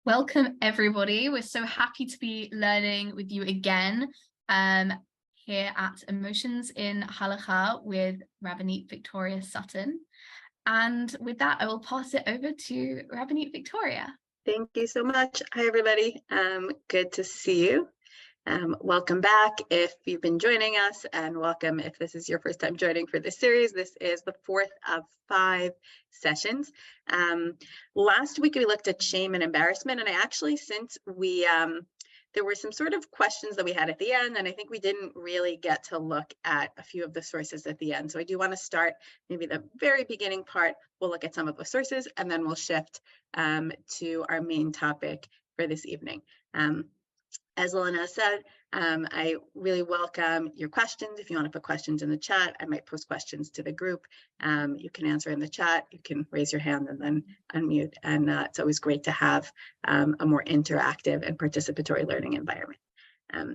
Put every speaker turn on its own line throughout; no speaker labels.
Welcome, everybody. We're so happy to be learning with you again here at Emotions in Halakhah with Rabbanit Victoria Sutton. And with that, I will pass it over to Rabbanit Victoria.
Thank you so much. Hi, everybody. Good to see you. Welcome back if you've been joining us, and welcome if this is your first time joining for this series. This is the fourth of 5 sessions. Last week we looked at shame and embarrassment, and I actually, since we there were some sort of questions that we had at the end, and I think we didn't really get to look at a few of the sources at the end. So I do want to start maybe the very beginning part. We'll look at some of the sources, and then we'll shift to our main topic for this evening. As Lana said, I really welcome your questions. If you want to put questions in the chat, I might post questions to the group. You can answer in the chat, you can raise your hand and then unmute. And it's always great to have a more interactive and participatory learning environment.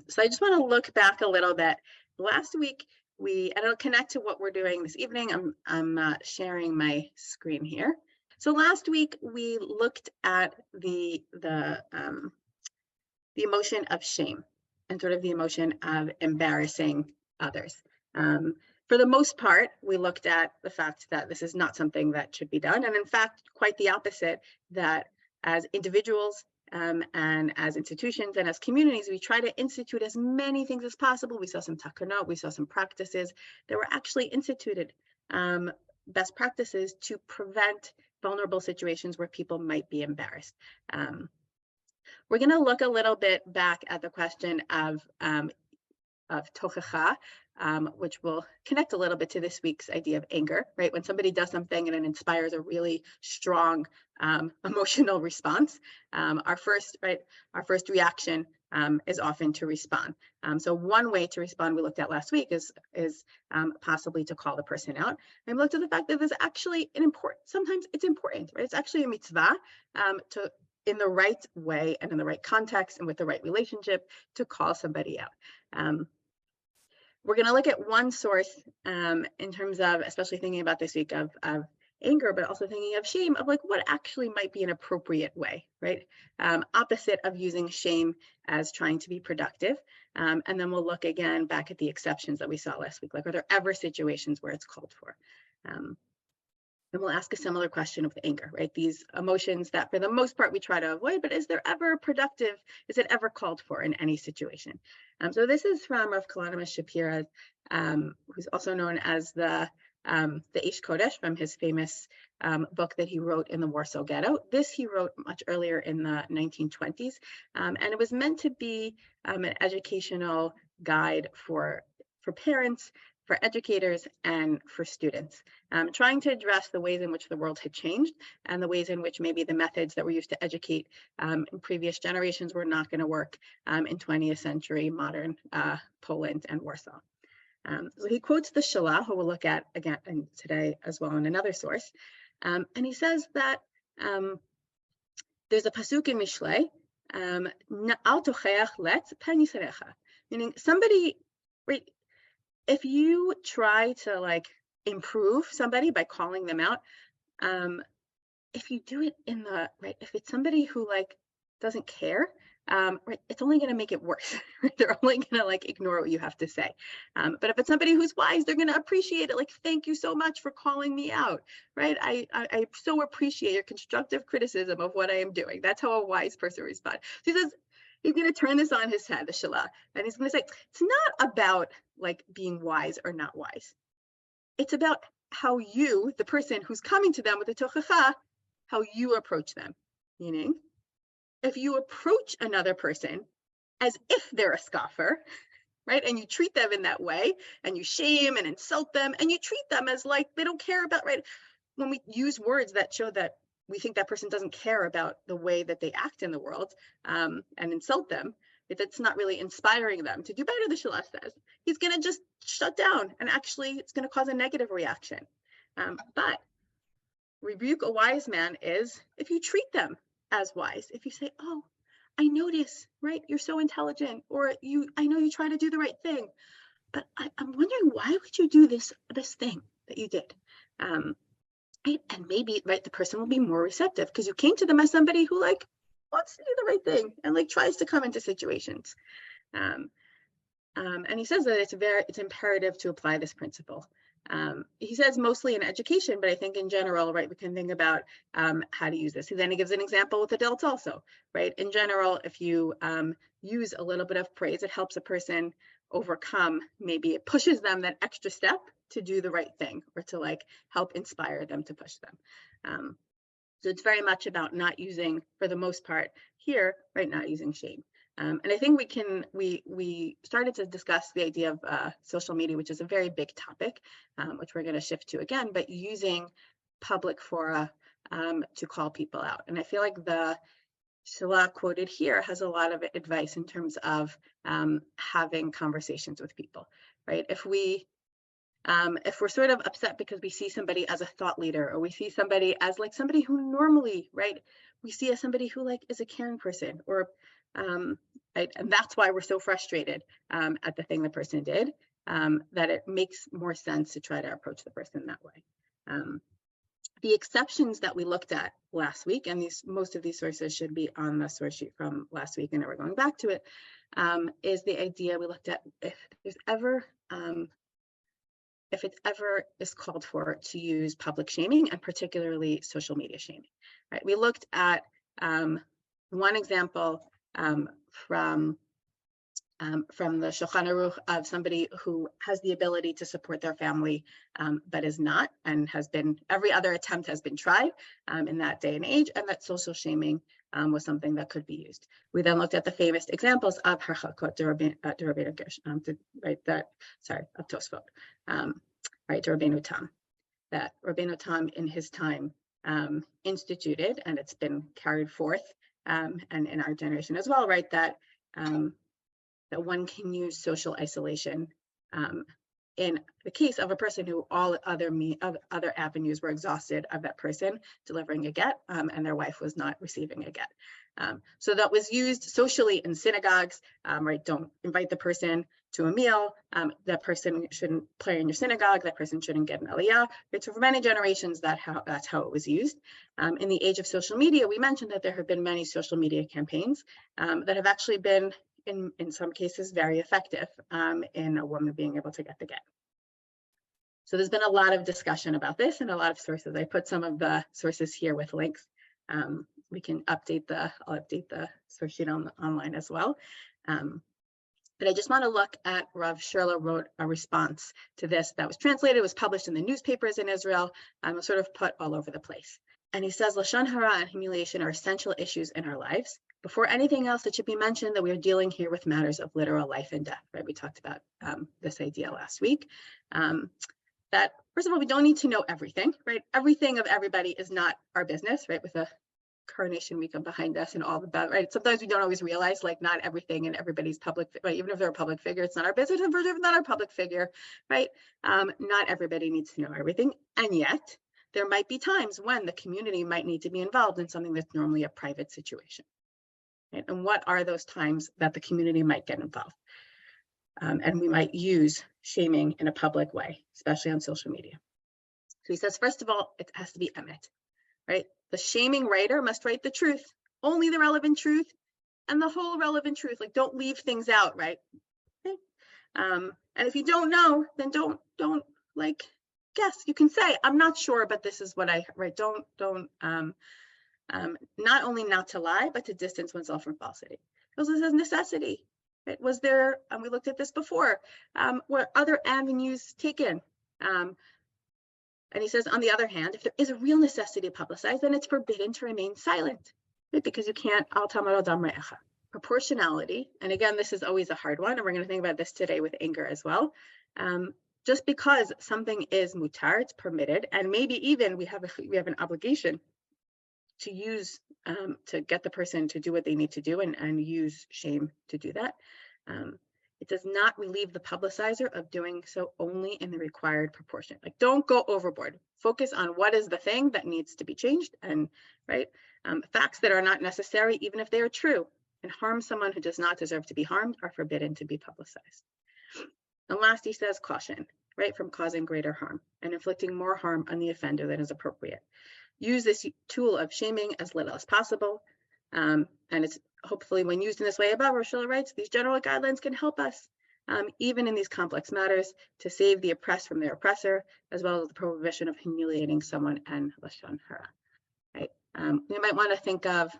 So I just want to look back a little bit. Last week, and it'll connect to what we're doing this evening. I'm sharing my screen here. So last week, we looked at the emotion of shame and sort of the emotion of embarrassing others. For the most part, we looked at the fact that this is not something that should be done. And in fact, quite the opposite, that as individuals and as institutions and as communities, we try to institute as many things as possible. We saw some takanot, we saw some practices that were actually instituted, best practices to prevent vulnerable situations where people might be embarrassed. We're going to look a little bit back at the question of tochacha, which will connect a little bit to this week's idea of anger, right? When somebody does something and it inspires a really strong emotional response, our first reaction is often to respond. So one way to respond we looked at last week is possibly to call the person out. And we looked at the fact that there's actually sometimes it's important, right? It's actually a mitzvah to, in the right way and in the right context and with the right relationship, to call somebody out. We're going to look at one source in terms of, especially thinking about this week of anger, but also thinking of shame, of like what actually might be an appropriate way, right? Opposite of using shame as trying to be productive. And then we'll look again back at the exceptions that we saw last week. Like, are there ever situations where it's called for? And we'll ask a similar question with anger, right? These emotions that for the most part we try to avoid, but is it ever called for in any situation? So this is from Rav Kalanimus Shapira, who's also known as the Ish Kodesh, from his famous book that he wrote in the Warsaw Ghetto. This he wrote much earlier in the 1920s, and it was meant to be an educational guide for parents, for educators, and for students, trying to address the ways in which the world had changed and the ways in which maybe the methods that were used to educate in previous generations were not going to work in 20th century modern Poland and Warsaw. So he quotes the Shalah, who we'll look at again today as well in another source, and he says that there's a pasuk in Mishlei, al tocheach let pen yisarecha, meaning somebody, right? If you try to like improve somebody by calling them out, if you do it in the right, if it's somebody who like doesn't care, right, it's only going to make it worse. They're only going to like ignore what you have to say. But if it's somebody who's wise, they're going to appreciate it. Like, thank you so much for calling me out, right? I so appreciate your constructive criticism of what I am doing. That's how a wise person responds. So he says, he's going to turn this on his head, the Shalah, and he's going to say, it's not about like being wise or not wise. It's about how you, the person who's coming to them with the tochacha, how you approach them. Meaning, if you approach another person as if they're a scoffer, right, and you treat them in that way, and you shame and insult them, and you treat them as like they don't care about, right? When we use words that show that we think that person doesn't care about the way that they act in the world, and insult them, if it's not really inspiring them to do better, the Shalah says, he's going to just shut down, and actually it's going to cause a negative reaction. But rebuke a wise man is if you treat them as wise. If you say, oh, I notice, right, you're so intelligent, or I know you try to do the right thing, but I'm wondering, why would you do this thing that you did? Right? And maybe, right, the person will be more receptive because you came to them as somebody who like wants to do the right thing and like tries to come into situations. And he says that it's imperative to apply this principle. He says mostly in education, but I think in general, right, we can think about how to use this. Then he gives an example with adults also, right? In general, if you use a little bit of praise, it helps a person overcome, maybe it pushes them that extra step to do the right thing or to like help inspire them to push them. So it's very much about not using, for the most part here, right, not using shame. And I think we started to discuss the idea of social media, which is a very big topic, which we're going to shift to again, but using public fora to call people out. And I feel like the Shalach quoted here has a lot of advice in terms of having conversations with people, right? If we're sort of upset because we see somebody as a thought leader, or we see somebody as like somebody who normally, right, we see as somebody who like is a caring person, or right, and that's why we're so frustrated at the thing the person did, that it makes more sense to try to approach the person that way. The exceptions that we looked at last week, and most of these sources should be on the source sheet from last week, and now we're going back to it, is the idea we looked at if it ever is called for to use public shaming, and particularly social media shaming. Right? We looked at one example from the Shulchan Aruch of somebody who has the ability to support their family, but is not, and has been, every other attempt has been tried in that day and age, and that social shaming was something that could be used. We then looked at the famous examples of Halakha Rabbanit Gershon, of Tosfot, right, Rabbeinu Tam, that Rabbeinu Tam in his time instituted, and it's been carried forth, and in our generation as well, right, that one can use social isolation in the case of a person who all other avenues were exhausted of that person delivering a get, and their wife was not receiving a get. So that was used socially in synagogues, right? Don't invite the person to a meal. That person shouldn't pray in your synagogue. That person shouldn't get an aliyah. Right? So for many generations, that's how it was used. In the age of social media, we mentioned that there have been many social media campaigns that have actually been, in some cases, very effective in a woman being able to get the get. So there's been a lot of discussion about this and a lot of sources. I put some of the sources here with links. We can I'll update the source sheet online as well. But I just want to look at Rav Shirla wrote a response to this that was translated, was published in the newspapers in Israel, and was sort of put all over the place. And he says, Lashon hara and humiliation are essential issues in our lives. Before anything else, it should be mentioned that we are dealing here with matters of literal life and death, right? We talked about this idea last week. That, first of all, we don't need to know everything, right? Everything of everybody is not our business, right? With a coronation week behind us and all the bad, right? Sometimes we don't always realize like not everything in everybody's public, right? Even if they're a public figure, it's not our business. If we're not our public figure, right? Not everybody needs to know everything. And yet there might be times when the community might need to be involved in something that's normally a private situation. Right? And what are those times that the community might get involved? And we might use shaming in a public way, especially on social media. So he says, first of all, it has to be emet, right? The shaming writer must write the truth, only the relevant truth, and the whole relevant truth. Like, don't leave things out, right? Okay. And if you don't know, then don't like guess. You can say, I'm not sure, but this is what I right. Don't not only not to lie, but to distance oneself from falsity. Because this is necessity. Right? Was there? We looked at this before. Were other avenues taken? And he says, on the other hand, if there is a real necessity to publicize, then it's forbidden to remain silent, right? Because you can't al tamar adam re'echa. Proportionality, and again, this is always a hard one, and we're going to think about this today with anger as well. Just because something is mutar, it's permitted, and maybe even we have an obligation to use to get the person to do what they need to do and use shame to do that. It does not relieve the publicizer of doing so only in the required proportion. Like, don't go overboard. Focus on what is the thing that needs to be changed, and right, facts that are not necessary, even if they are true, and harm someone who does not deserve to be harmed are forbidden to be publicized. And last, he says caution, right, from causing greater harm and inflicting more harm on the offender than is appropriate. Use this tool of shaming as little as possible. And it's hopefully when used in this way above, Rochelle writes, these general guidelines can help us, even in these complex matters, to save the oppressed from their oppressor, as well as the prohibition of humiliating someone and lashon hara. Right? We might want to think of,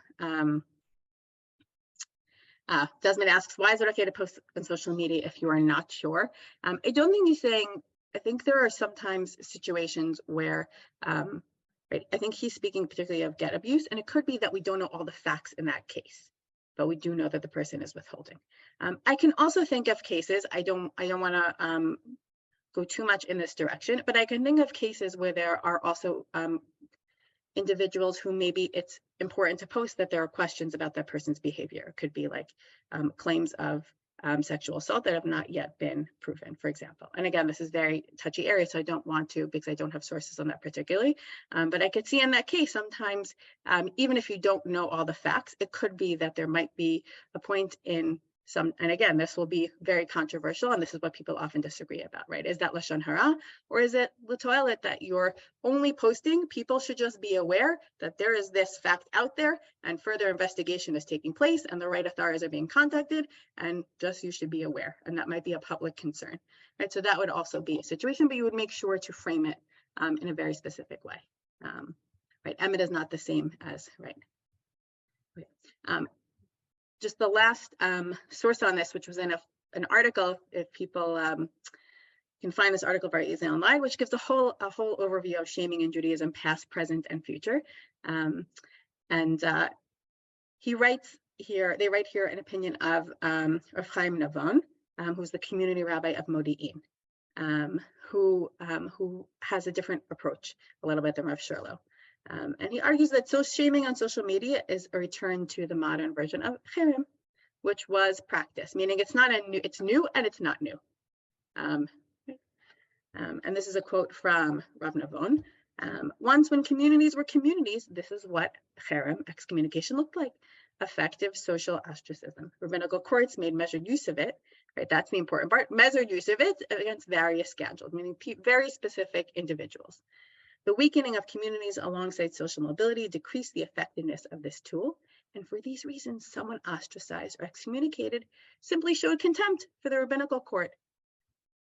Desmond asks, why is it okay to post on social media if you are not sure? I don't think he's saying, I think there are sometimes situations where, right, I think he's speaking particularly of get abuse, and it could be that we don't know all the facts in that case, but we do know that the person is withholding. I can also think of cases, I don't want to go too much in this direction, but I can think of cases where there are also individuals who maybe it's important to post that there are questions about that person's behavior. It could be like claims of sexual assault that have not yet been proven, for example. And again, this is very touchy area, so I don't want to, because I don't have sources on that particularly. But I could see in that case, sometimes, even if you don't know all the facts, it could be that there might be a point in some, and again, this will be very controversial, and this is what people often disagree about, right? Is that lashon hara, or is it l'toilet that you're only posting? People should just be aware that there is this fact out there, and further investigation is taking place, and the right authorities are being contacted, and just you should be aware, and that might be a public concern, right? So that would also be a situation, but you would make sure to frame it in a very specific way, right? Emet is not the same as right. Just the last source on this, which was in an article, if people can find this article very easily online, which gives a whole overview of shaming in Judaism, past, present, and future. He writes here, they write here an opinion of Rav Chaim Navon, who's the community rabbi of Modi'in, who has a different approach a little bit than Rav Shurlo. And he argues that shaming on social media is a return to the modern version of cherem, which was practice, meaning it's not it's new and it's not new. And this is a quote from Rav Navon. Once when communities were communities, this is what cherem, excommunication, looked like: effective social ostracism. Rabbinical courts made measured use of it, right? That's the important part. Measured use of it against various scandals, meaning very specific individuals. The weakening of communities alongside social mobility decreased the effectiveness of this tool, and for these reasons, someone ostracized or excommunicated simply showed contempt for the rabbinical court,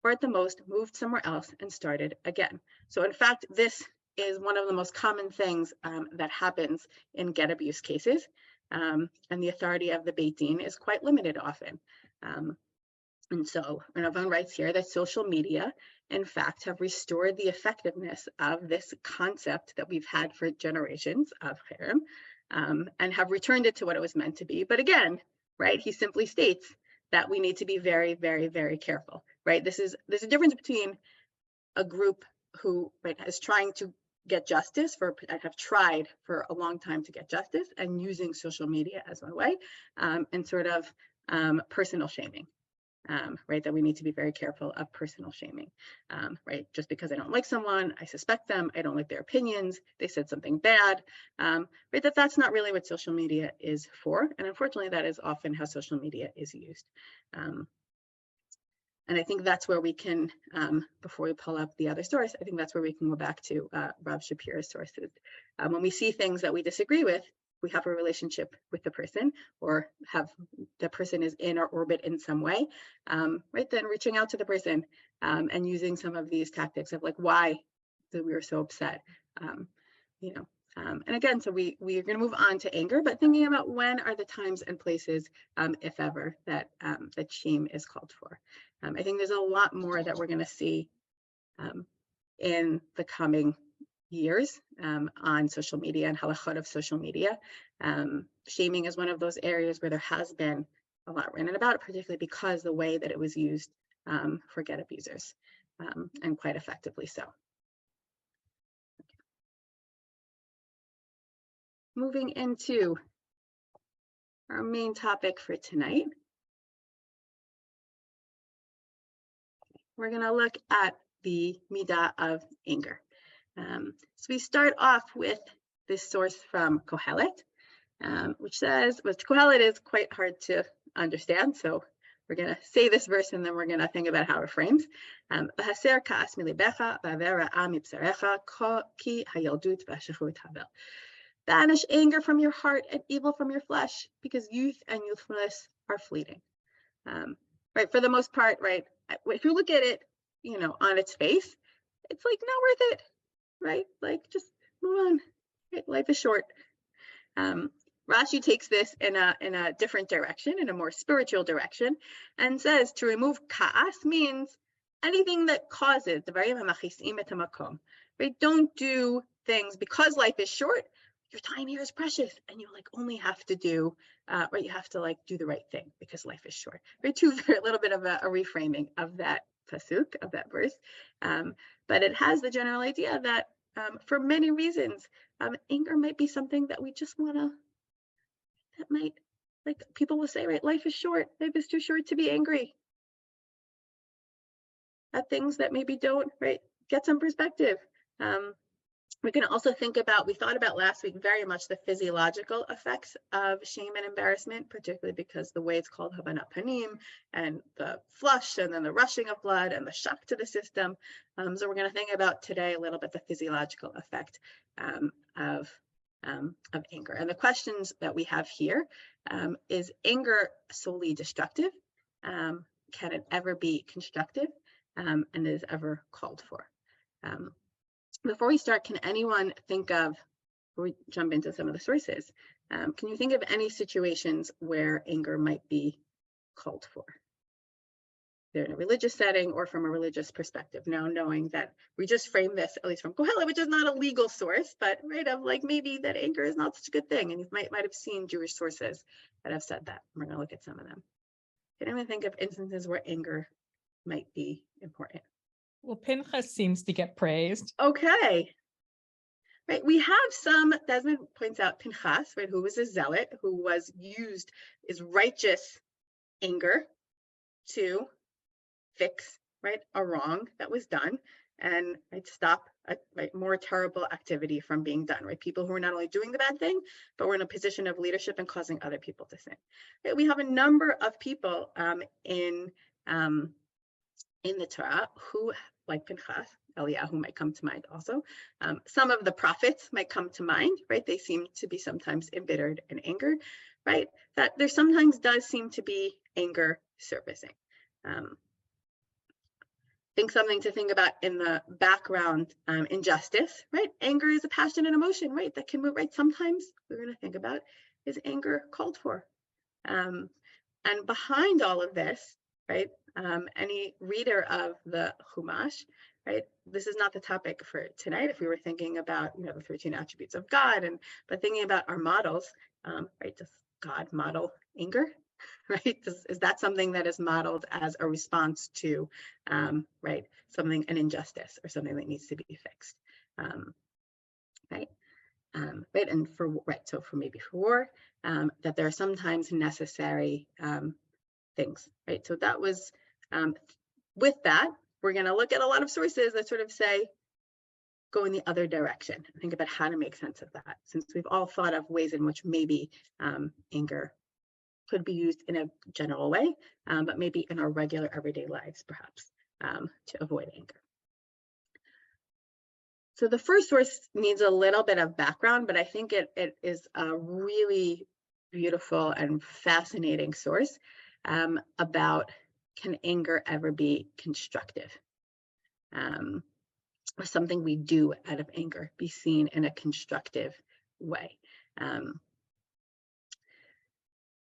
or at the most moved somewhere else and started again. So in fact, this is one of the most common things that happens in get abuse cases, and the authority of the Beit Din is quite limited often. And so Ravon writes here that social media, in fact, have restored the effectiveness of this concept that we've had for generations of cherem, and have returned it to what it was meant to be. But again, right, he simply states that we need to be very, very, very careful, right? There's a difference between a group who, right, is trying to get justice have tried for a long time to get justice, and using social media as one way, and sort of personal shaming. Right, that we need to be very careful of personal shaming, right? Just because I don't like someone, I suspect them, I don't like their opinions, they said something bad, right? That's not really what social media is for, and unfortunately, that is often how social media is used. And I think that's where we can, before we pull up the other source, I think that's where we can go back to Rav Shapira's sources. When we see things that we disagree with, we have a relationship with the person, or have the person is in our orbit in some way, right, then reaching out to the person and using some of these tactics of like, why that we were so upset, you know. And again, so we are going to move on to anger, but thinking about when are the times and places, if ever, that that shame is called for. I think there's a lot more that we're going to see in the coming years on social media and halachot of social media. Shaming is one of those areas where there has been a lot written about it, particularly because the way that it was used for get abusers, and quite effectively so. Moving into our main topic for tonight, we're going to look at the midah of anger. So we start off with this source from Kohelet, which says, which Kohelet is quite hard to understand, so we're going to say this verse and then we're going to think about how it frames. V'haser ka'as milibecha v'avera am mibsarecha ki hayildut v'ashachut havel. Banish anger from your heart and evil from your flesh, because youth and youthfulness are fleeting. Right, for the most part, right, if you look at it, on its face, it's like not worth it, right? Like, just move on. Right? Life is short. Rashi takes this in a different direction, in a more spiritual direction, and says to remove ka'as means anything that causes the right? Don't do things because life is short. Your time here is precious, and you only have to do right. You have to do the right thing because life is short. Right? A little bit of a reframing of that pasuk, of that verse, but it has the general idea that for many reasons, anger might be something that we just want to. That might, people will say, right, life is short. Life is too short to be angry at things that maybe don't, right, get some perspective. We can also think about, we thought about last week very much the physiological effects of shame and embarrassment, particularly because the way it's called havanat panim, and the flush, and then the rushing of blood, and the shock to the system. So we're going to think about today a little bit the physiological effect of anger. And the questions that we have here is anger solely destructive? Can it ever be constructive? And is ever called for? Before we start, can anyone think of, before we jump into some of the sources, can you think of any situations where anger might be called for? They're in a religious setting or from a religious perspective. Now, knowing that we just frame this, at least from Kohelet, which is not a legal source, but right, of maybe that anger is not such a good thing. And you might have seen Jewish sources that have said that. We're going to look at some of them. Can anyone think of instances where anger might be important?
Well, Pinchas seems to get praised.
Okay. Right, we have some, Desmond points out Pinchas, right, who was a zealot, who was used his righteous anger to fix, right, a wrong that was done and stop a more terrible activity from being done, right? People who are not only doing the bad thing, but were in a position of leadership and causing other people to sin. Right? We have a number of people in the Torah who, like Pinchas, Eliyahu might come to mind also. Some of the prophets might come to mind, right? They seem to be sometimes embittered and angered, right? That there sometimes does seem to be anger surfacing. Think something to think about in the background, injustice, right? Anger is a passion and emotion, right? That can move, right? Sometimes we're going to think about, is anger called for? And behind all of this, right? Any reader of the Chumash, right? This is not the topic for tonight. If we were thinking about, the 13 attributes of God, but thinking about our models, right? Does God model anger? Right? Is that something that is modeled as a response to, right, something, an injustice or something that needs to be fixed, right? Right, and so for war, that there are sometimes necessary things, right? So that was, with that, we're going to look at a lot of sources that sort of say, go in the other direction, think about how to make sense of that, since we've all thought of ways in which maybe anger could be used in a general way, but maybe in our regular everyday lives, perhaps, to avoid anger. So the first source needs a little bit of background, but I think it is a really beautiful and fascinating source about, can anger ever be constructive? Or something we do out of anger be seen in a constructive way?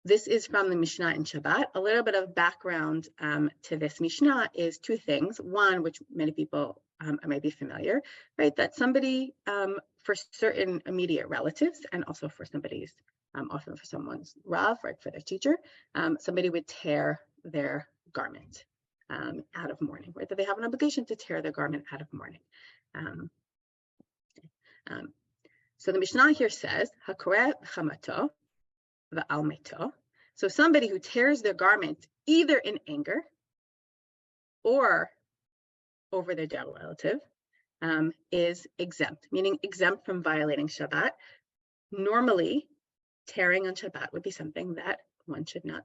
This is from the Mishnah in Shabbat. A little bit of background to this Mishnah is two things. One, which many people may be familiar, right? That somebody, for certain immediate relatives, and also for somebody's, often for someone's Rav, right, for their teacher, somebody would tear their garment out of mourning, right? That they have an obligation to tear their garment out of mourning. So the Mishnah here says, Hakoreh chamato, so somebody who tears their garment either in anger or over their dead relative is exempt, meaning exempt from violating Shabbat. Normally, tearing on Shabbat would be something that one should not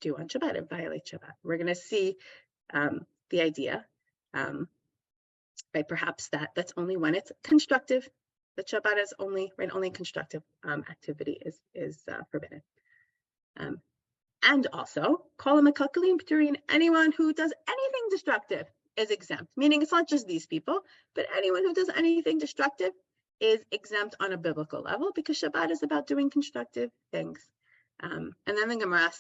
do on Shabbat. It violates Shabbat. We're going to see the idea, right? Perhaps that's only when it's constructive, that Shabbat is only constructive activity is forbidden. And also, anyone who does anything destructive is exempt, meaning it's not just these people, but anyone who does anything destructive is exempt on a biblical level, because Shabbat is about doing constructive things. And then the Gemara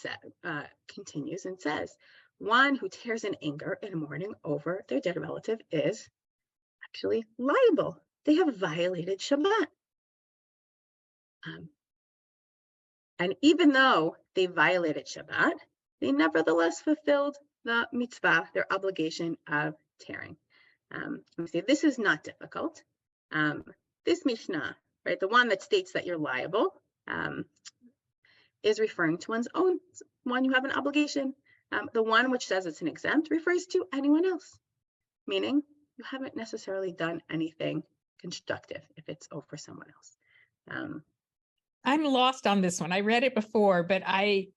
continues and says, one who tears in anger in mourning over their dead relative is actually liable. They have violated Shabbat. And even though they violated Shabbat, they nevertheless fulfilled the mitzvah, their obligation of tearing. See, this is not difficult. This Mishnah, right, the one that states that you're liable, is referring to one's own one. You have an obligation. The one which says it's an exempt refers to anyone else, meaning you haven't necessarily done anything constructive if it's over someone else.
I'm lost on this one. I read it before, but I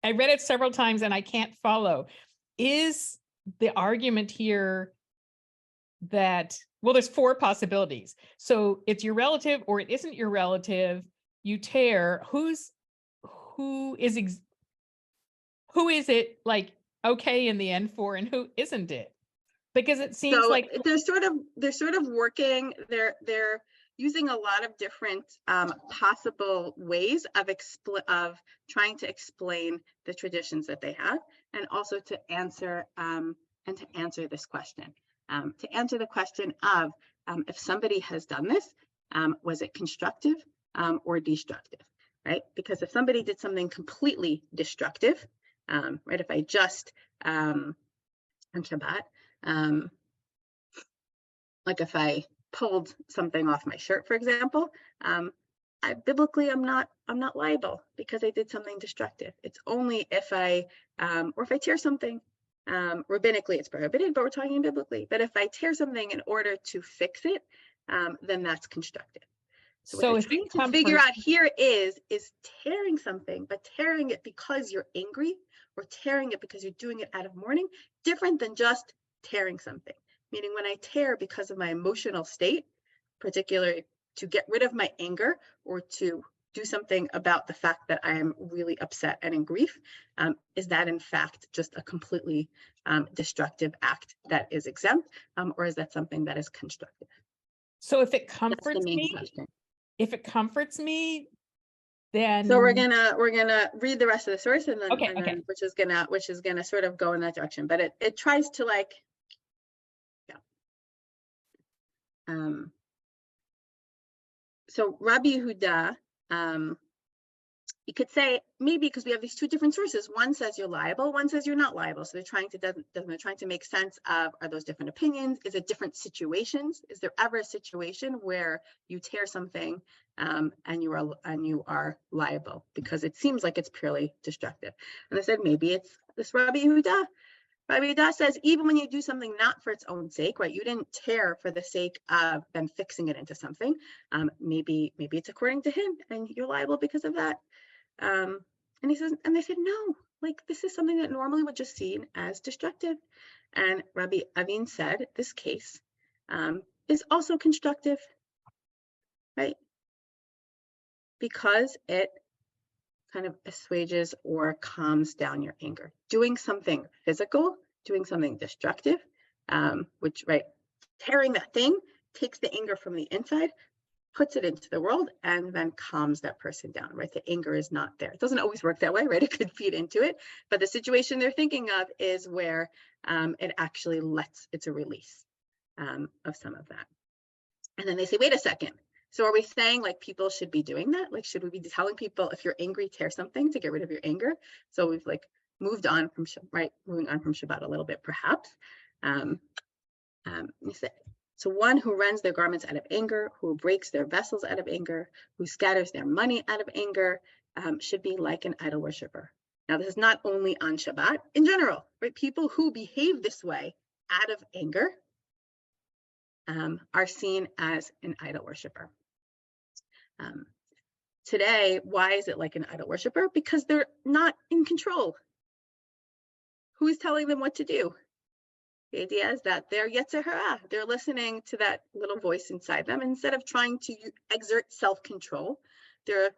read it several times and I can't follow. Is the argument here that, well, there's four possibilities. So it's your relative or it isn't your relative. You tear. Who is it like okay in the end for, and who isn't it? Because it seems like
they're sort of working. They're using a lot of different possible ways of trying to explain the traditions that they have, and also to answer this question. To answer the question of if somebody has done this, was it constructive or destructive, right? Because if somebody did something completely destructive, right? If I just on Shabbat, like if I pulled something off my shirt, for example, biblically I'm not liable because I did something destructive. It's only if I or if I tear something. Rabbinically it's prohibited, but we're talking biblically. But if I tear something in order to fix it, then that's constructive. So what I'm trying to figure out here is tearing something, but tearing it because you're angry or tearing it because you're doing it out of mourning, different than just tearing something. Meaning when I tear because of my emotional state, particularly to get rid of my anger or to do something about the fact that I am really upset and in grief, is that in fact just a completely destructive act that is exempt, or is that something that is constructive?
So if it comforts
That's the main
me,
question.
If it comforts me, then
so we're gonna read the rest of the source, and then,
okay.
which is gonna sort of go in that direction, but it tries to like, yeah. So Rabbi Yehuda, you could say maybe because we have these two different sources. One says you're liable, one says you're not liable. So they're trying to make sense of, are those different opinions? Is it different situations? Is there ever a situation where you tear something and you are liable because it seems like it's purely destructive? And they said maybe it's this Rabbi Yehuda. Rabbi Yehuda says even when you do something not for its own sake, right? You didn't tear for the sake of then fixing it into something. Maybe it's according to him, and you're liable because of that. And they said, no, like this is something that normally would just seen as destructive. And Rabbi Avin said, this case is also constructive, right? Because it kind of assuages or calms down your anger. Doing something physical, doing something destructive, which, right, tearing that thing takes the anger from the inside, puts it into the world, and then calms that person down, right? The anger is not there. It doesn't always work that way, right? It could feed into it, but the situation they're thinking of is where it actually it's a release of some of that. And then they say, wait a second. So are we saying like people should be doing that? Like, should we be telling people if you're angry, tear something to get rid of your anger? So we've like moving on from Shabbat a little bit, perhaps. So one who rends their garments out of anger, who breaks their vessels out of anger, who scatters their money out of anger, should be like an idol worshiper. Now, this is not only on Shabbat, in general, right? People who behave this way out of anger are seen as an idol worshiper. Today, why is it like an idol worshiper? Because they're not in control. Who is telling them what to do? The idea is that they're yetzer hara. They're listening to that little voice inside them. Instead of trying to exert self-control, they're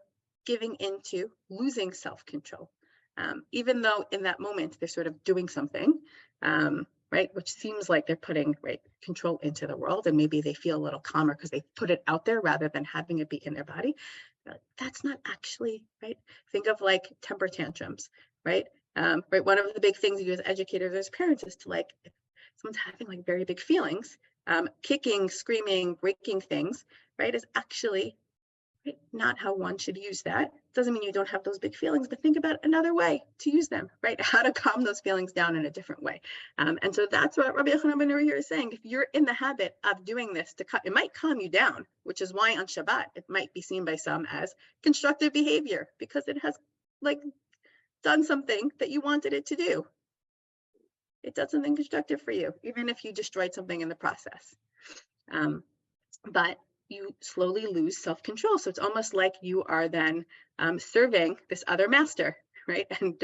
giving into losing self-control. Even though in that moment they're sort of doing something, right, which seems like they're putting control into the world, and maybe they feel a little calmer because they put it out there rather than having it be in their body. That's not actually right. Think of like temper tantrums, right? Right. One of the big things you do as educators, as parents, is to if someone's having like very big feelings, kicking, screaming, breaking things, right, is actually not how one should use that. Doesn't mean you don't have those big feelings, but think about another way to use them, right? How to calm those feelings down in a different way. And so that's what Rabbi Yochanan ben Nuri here is saying. If you're in the habit of doing this, it might calm you down, which is why on Shabbat, it might be seen by some as constructive behavior, because it has done something that you wanted it to do. It does something constructive for you, even if you destroyed something in the process. But you slowly lose self-control. So it's almost like you are then serving this other master, right? And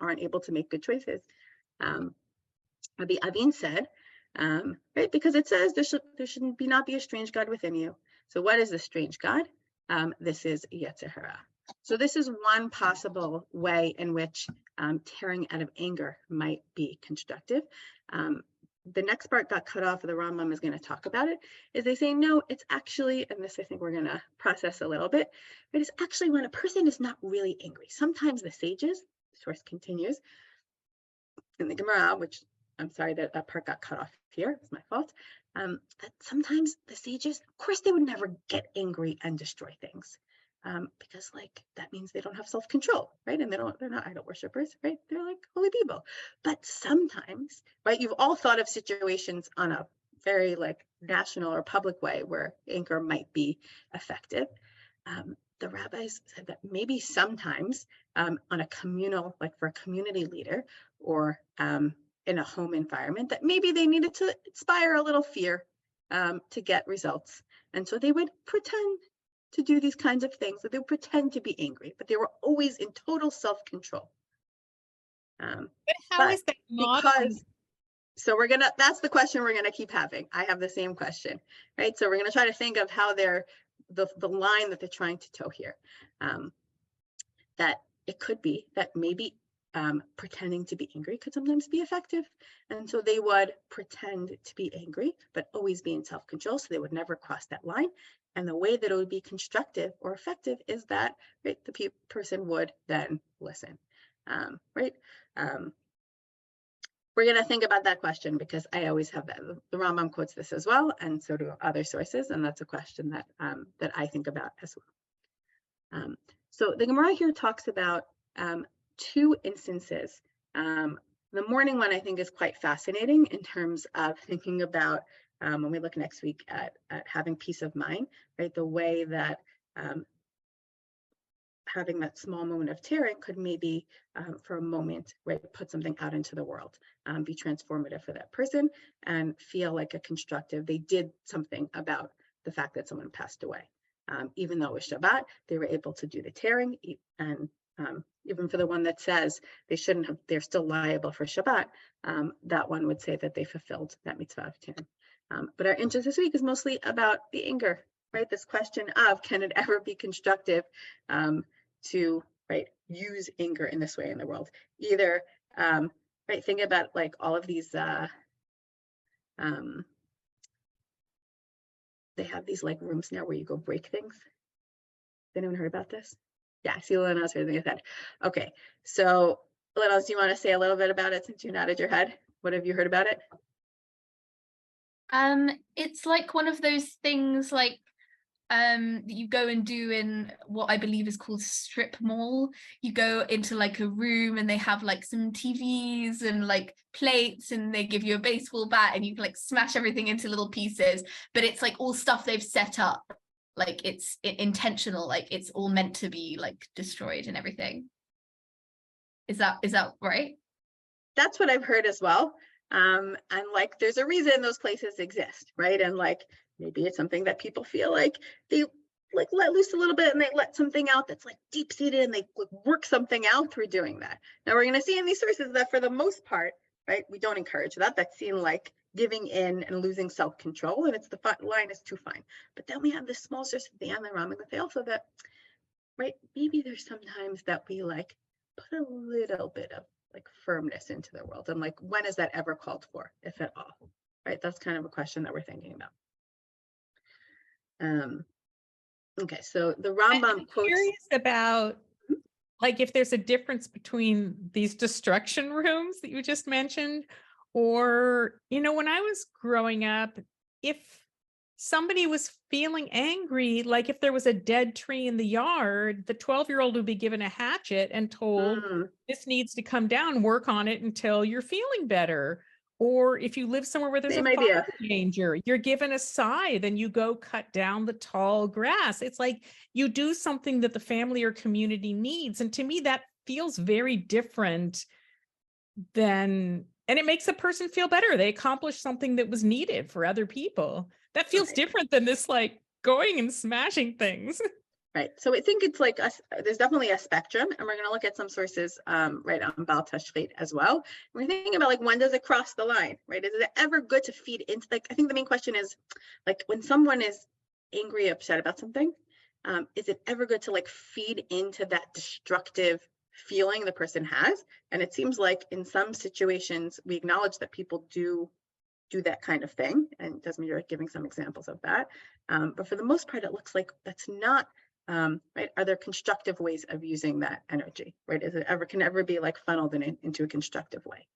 aren't able to make good choices. Rabbi Avin said, right, because it says there should not be a strange God within you. So what is the strange God? This is yetzer hara. So this is one possible way in which tearing out of anger might be constructive. The next part got cut off, the Rambam is going to talk about it, is they say, no, it's actually, and this I think we're going to process a little bit, but it's actually when a person is not really angry. Sometimes the sages, the source continues, in the Gemara, which I'm sorry that part got cut off here, it's my fault, that sometimes the sages, of course, they would never get angry and destroy things. Because that means they don't have self-control, right? And they're not idol worshipers, right? They're like holy people. But sometimes, right, you've all thought of situations on a very national or public way where anger might be effective. The rabbis said that maybe sometimes on a communal, for a community leader or in a home environment, that maybe they needed to inspire a little fear to get results. And so they would pretend to do these kinds of things, that they would pretend to be angry, but they were always in total self-control.
But how is that not?
So that's the question we're gonna keep having. I have the same question, right? So we're gonna try to think of how they're, the line that they're trying to toe here. That it could be that maybe pretending to be angry could sometimes be effective. And so they would pretend to be angry, but always be in self-control, so they would never cross that line. And the way that it would be constructive or effective is that, right, the person would then listen, right? We're going to think about that question because I always have that. The Rambam quotes this as well, and so do other sources, and that's a question that that I think about as well. So the Gemara here talks about two instances. The morning one I think is quite fascinating in terms of thinking about when we look next week at having peace of mind, right? The way that having that small moment of tearing could maybe for a moment, right, put something out into the world, be transformative for that person and feel like a constructive, they did something about the fact that someone passed away. Even though it was Shabbat, they were able to do the tearing, and even for the one that says they shouldn't have, they're still liable for Shabbat, that one would say that they fulfilled that mitzvah of tearing. But our interest this week is mostly about the anger, right? This question of, can it ever be constructive to, right, use anger in this way in the world? Either, right, think about all of these, they have these rooms now where you go break things. Has anyone heard about this? Yeah, I see Lena's raising her head. Okay, so Lena, do you want to say a little bit about it since you nodded your head? What have you heard about it?
It's one of those things that you go and do in what I believe is called strip mall. You go into a room and they have some TVs and plates, and they give you a baseball bat and you can smash everything into little pieces, but it's all stuff they've set up, it's intentional, it's all meant to be destroyed and everything. Is that right?
That's what I've heard as well. And there's a reason those places exist, right? And maybe it's something that people feel they let loose a little bit and they let something out that's deep seated, and they work something out through doing that. Now we're going to see in these sources that for the most part, right? We don't encourage that. That's seen like giving in and losing self-control, and it's the line is too fine. But then we have this small source at the end, the Rambam, that they also that, right, maybe there's sometimes that we like put a little bit of like firmness into the world, and like when is that ever called for, if at all, right? That's kind of a question that we're thinking about. Okay, so the Rambam quotes.
Curious about like if there's a difference between these destruction rooms that you just mentioned, or, you know, when I was growing up, if somebody was feeling angry, like if there was a dead tree in the yard, the 12-year-old would be given a hatchet and told, this needs to come down, work on it until you're feeling better. Or if you live somewhere where there's a fire danger, you're given a scythe and you go cut down the tall grass. It's like you do something that the family or community needs. And to me, that feels very different than, and it makes a person feel better. They accomplished something that was needed for other people. That feels different than this like going and smashing things.
Right. So I think it's like there's definitely a spectrum, and we're going to look at some sources right on Baal Tashchit as well. We're thinking about like when does it cross the line, right? Is it ever good to feed into, like, I think the main question is like when someone is angry, upset about something, is it ever good to like feed into that destructive feeling the person has? And it seems like in some situations we acknowledge that people do that kind of thing, and it doesn't mean you're giving some examples of that. But for the most part, it looks like that's not. Right? Are there constructive ways of using that energy? Right? Is it ever can ever be like funneled into a constructive way?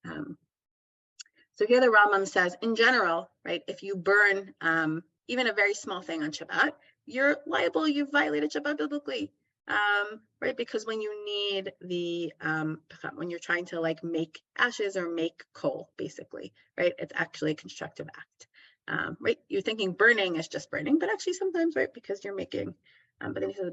So here the Rambam says, in general, right? If you burn even a very small thing on Shabbat, you're liable. You've violated Shabbat biblically, right? Because when you need the when you're trying to like make ashes or make coal, basically, right? It's actually a constructive act. Right? You're thinking burning is just burning, but actually sometimes, right? Because you're making. But then he says,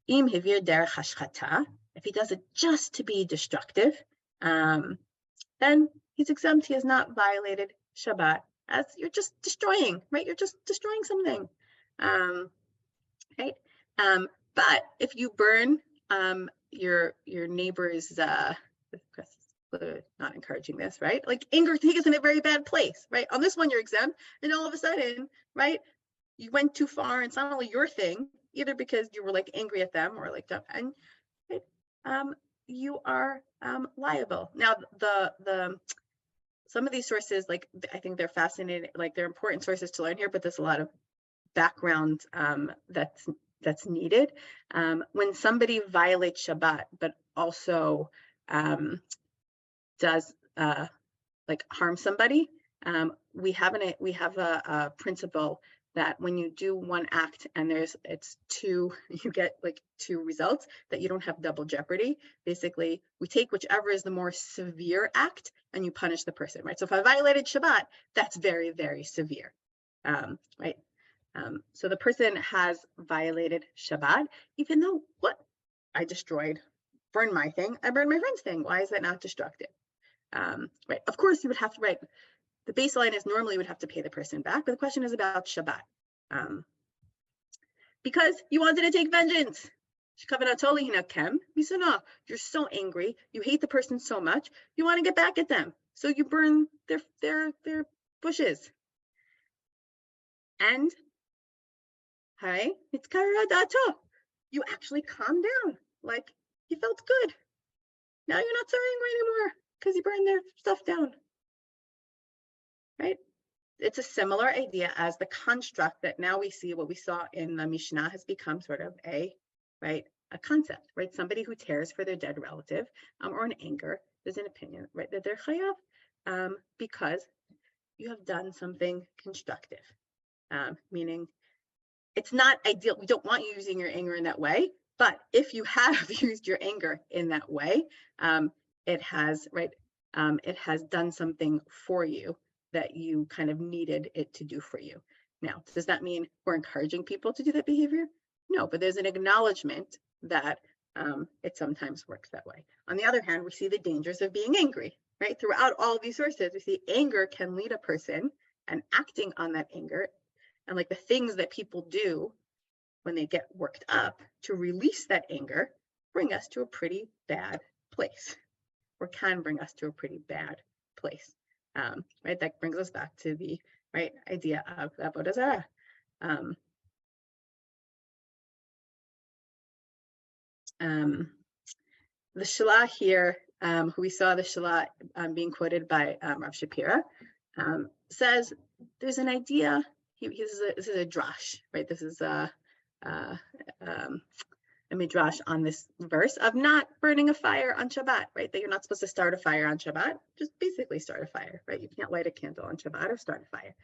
im hivir derech hashchata, if he does it just to be destructive, then he's exempt. He has not violated Shabbat, as you're just destroying, right? You're just destroying something, right? But if you burn your neighbor's, not encouraging this, right? Like anger, take us in a very bad place, right? On this one, you're exempt, and all of a sudden, right? You went too far, and it's not only your thing, either because you were like angry at them or like that, and you are liable. Now, the some of these sources, like I think they're fascinating, like they're important sources to learn here, but there's a lot of background that's needed. When somebody violates Shabbat, but also does like harm somebody, we have a principle that when you do one act and it's two, you get like two results, that you don't have double jeopardy. Basically, we take whichever is the more severe act and you punish the person, right? So if I violated Shabbat, that's very, very severe, right? So the person has violated Shabbat, even though I burned my thing, I burned my friend's thing. Why is that not destructive? Right? Of course, you would have to, right? The baseline is normally you would have to pay the person back, but the question is about Shabbat. Because you wanted to take vengeance. You're so angry, you hate the person so much, you want to get back at them. So you burn their bushes. And it's karadato. You actually calm down, like you felt good. Now you're not so angry anymore because you burned their stuff down. Right? It's a similar idea as the construct that now we see what we saw in the Mishnah has become sort of a concept, right? Somebody who tears for their dead relative or in anger, there's an opinion, right, that they're chayav because you have done something constructive, meaning it's not ideal. We don't want you using your anger in that way, but if you have used your anger in that way, it has done something for you that you kind of needed it to do for you. Now, does that mean we're encouraging people to do that behavior? No, but there's an acknowledgement that it sometimes works that way. On the other hand, we see the dangers of being angry, right? Throughout all of these sources, we see anger can lead a person and acting on that anger and like the things that people do when they get worked up to release that anger bring us to a pretty bad place, or can bring us to a pretty bad place. Right, that brings us back to the idea of avodah zarah. The Shalah here, who we saw the Shalah being quoted by Rav Shapira, says there's an idea. This is a drash, right? This is a midrash on this verse of not burning a fire on Shabbat, right? That you're not supposed to start a fire on Shabbat, just basically start a fire, right? You can't light a candle on Shabbat or start a fire.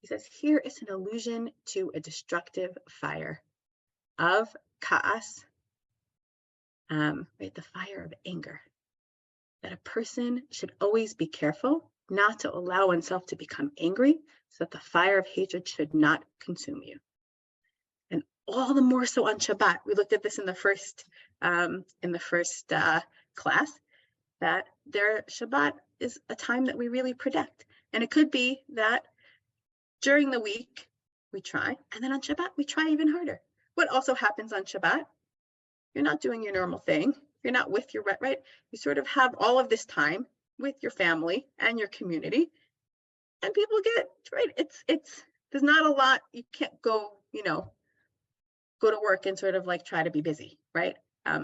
He says here is an allusion to a destructive fire of ka'as, right? The fire of anger. That a person should always be careful not to allow oneself to become angry, so that the fire of hatred should not consume you. And all the more so on Shabbat. We looked at this in the first class, that Shabbat is a time that we really protect. And it could be that during the week we try, and then on Shabbat we try even harder. What also happens on Shabbat? You're not doing your normal thing. You're not with your right. You sort of have all of this time with your family and your community, and people get right. It's there's not a lot. You can't go to work and sort of like try to be busy, right?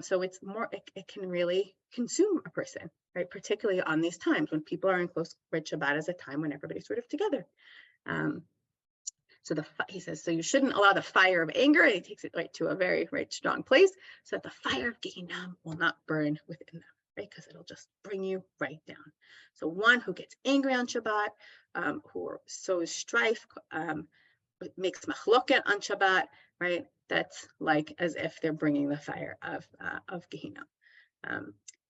So it's more. It can really consume a person, right? Particularly on these times when people are in close. Right, Shabbat is a time when everybody's sort of together. So he says, so you shouldn't allow the fire of anger, and he takes it right to a very strong place, so that the fire of Gehinnom will not burn within them, right? Because it'll just bring you right down. So one who gets angry on Shabbat, who sows strife, makes machloket on Shabbat, right? That's like as if they're bringing the fire of Gehinnom.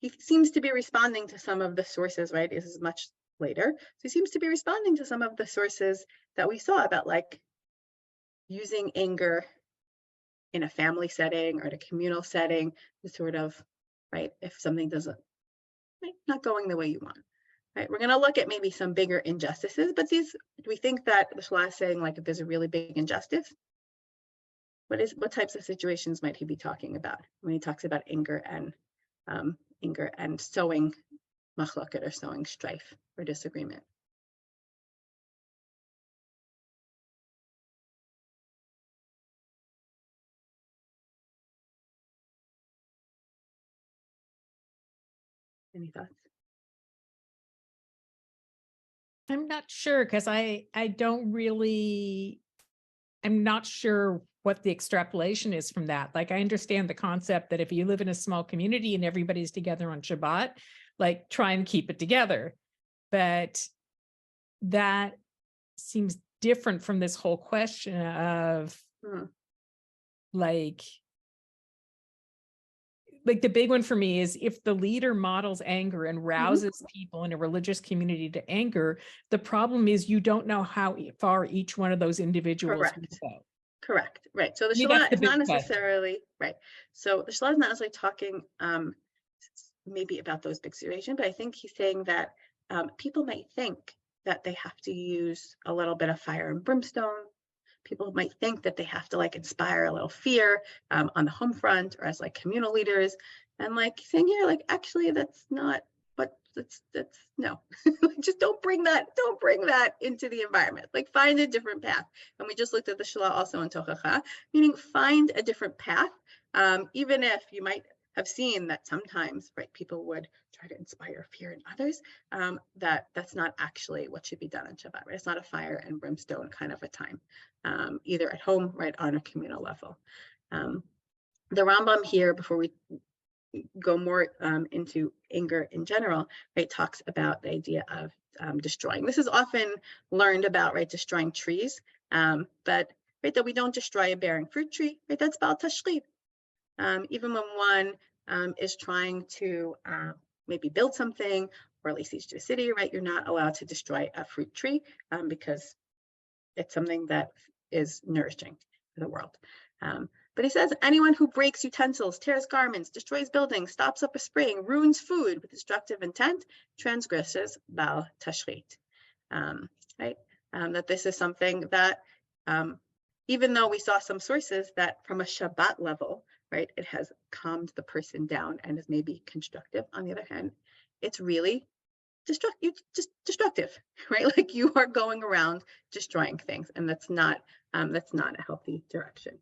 He seems to be responding to some of the sources, right? This is much later. So he seems to be responding to some of the sources that we saw about like using anger in a family setting or in a communal setting to sort of, right, if something doesn't, not going the way you want, right? We're going to look at maybe some bigger injustices, but do we think that the Shalah is saying like if there's a really big injustice, what types of situations might he be talking about when he talks about anger and sowing machloket or sowing strife or disagreement? Any thoughts?
I'm not sure because I'm not sure what the extrapolation is from that. Like I understand the concept that if you live in a small community and everybody's together on Shabbat, like try and keep it together. But that seems different from this whole question of like the big one for me is if the leader models anger and rouses people in a religious community to anger, the problem is you don't know how far each one of those individuals will go.
Correct. Right. So the Shalah is not necessarily right. So the Shalah is not necessarily talking maybe about those big situations, but I think he's saying that people might think that they have to use a little bit of fire and brimstone. People might think that they have to like inspire a little fear on the home front or as like communal leaders, and like saying here, like actually that's not what that's no. Just don't bring that into the environment. Like find a different path. And we just looked at the Shalah also in Tochacha, meaning find a different path, even if you might have seen that sometimes, right, people would try to inspire fear in others, that's not actually what should be done on Shabbat, right? It's not a fire and brimstone kind of a time, either at home, right, on a communal level. The Rambam here, before we go more into anger in general, right, talks about the idea of destroying. This is often learned about, right, destroying trees, but right, that we don't destroy a bearing fruit tree, right, that's bal tashchit. Even when one is trying to maybe build something or at least teach to a city, right? You're not allowed to destroy a fruit tree because it's something that is nourishing for the world. But he says, anyone who breaks utensils, tears garments, destroys buildings, stops up a spring, ruins food with destructive intent, transgresses bal tashchit. Right? That this is something that, even though we saw some sources that from a Shabbat level, right, it has calmed the person down and is maybe constructive. On the other hand, it's really destructive, right? Like you are going around destroying things, and that's not a healthy direction.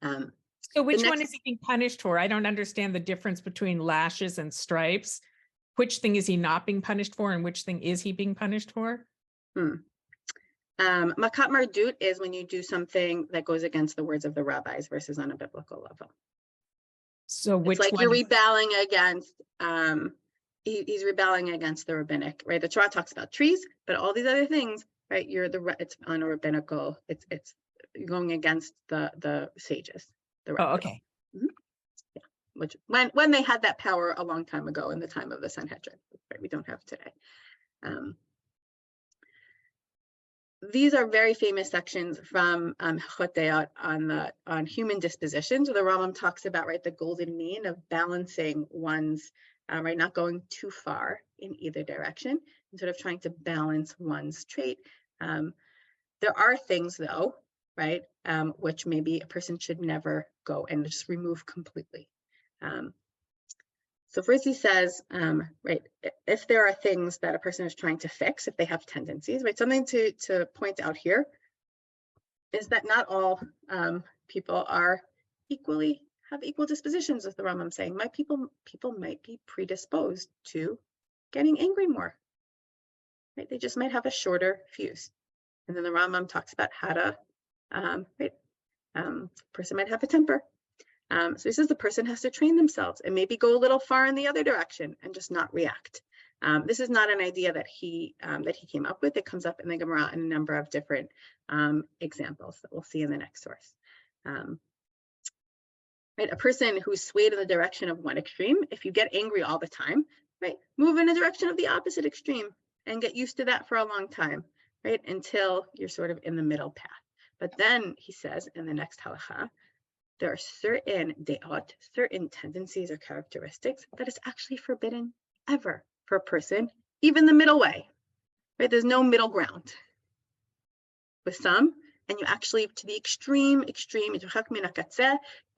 So which one is he being punished for? I don't understand the difference between lashes and stripes. Which thing is he not being punished for, and which thing is he being punished for?
Makat mardut is when you do something that goes against the words of the rabbis versus on a biblical level.
So which
it's like
one
you're rebelling against he's rebelling against the rabbinic, right? The Torah talks about trees, but all these other things, right? It's on a rabbinical, it's going against the sages.
Oh, okay.
Yeah, which when they had that power a long time ago in the time of the Sanhedrin, right? We don't have today. These are very famous sections from Chotayot on human dispositions. So the Rambam talks about, right, the golden mean of balancing one's, right, not going too far in either direction, and sort of trying to balance one's trait. There are things though, right, which maybe a person should never go and just remove completely. So first he says, right, if there are things that a person is trying to fix, if they have tendencies, right, something to point out here is that not all people have equal dispositions, as the Rambam saying. People might be predisposed to getting angry more, right? They just might have a shorter fuse. And then the Rambam talks about how to, person might have a temper. So he says the person has to train themselves and maybe go a little far in the other direction and just not react. This is not an idea that he came up with. It comes up in the Gemara in a number of different examples that we'll see in the next source. Right, a person who's swayed in the direction of one extreme, if you get angry all the time, right, move in the direction of the opposite extreme and get used to that for a long time, right, until you're sort of in the middle path. But then he says in the next halakha, there are certain de'ot, certain tendencies or characteristics that is actually forbidden ever for a person, even the middle way, right? There's no middle ground with some, and you actually to the extreme,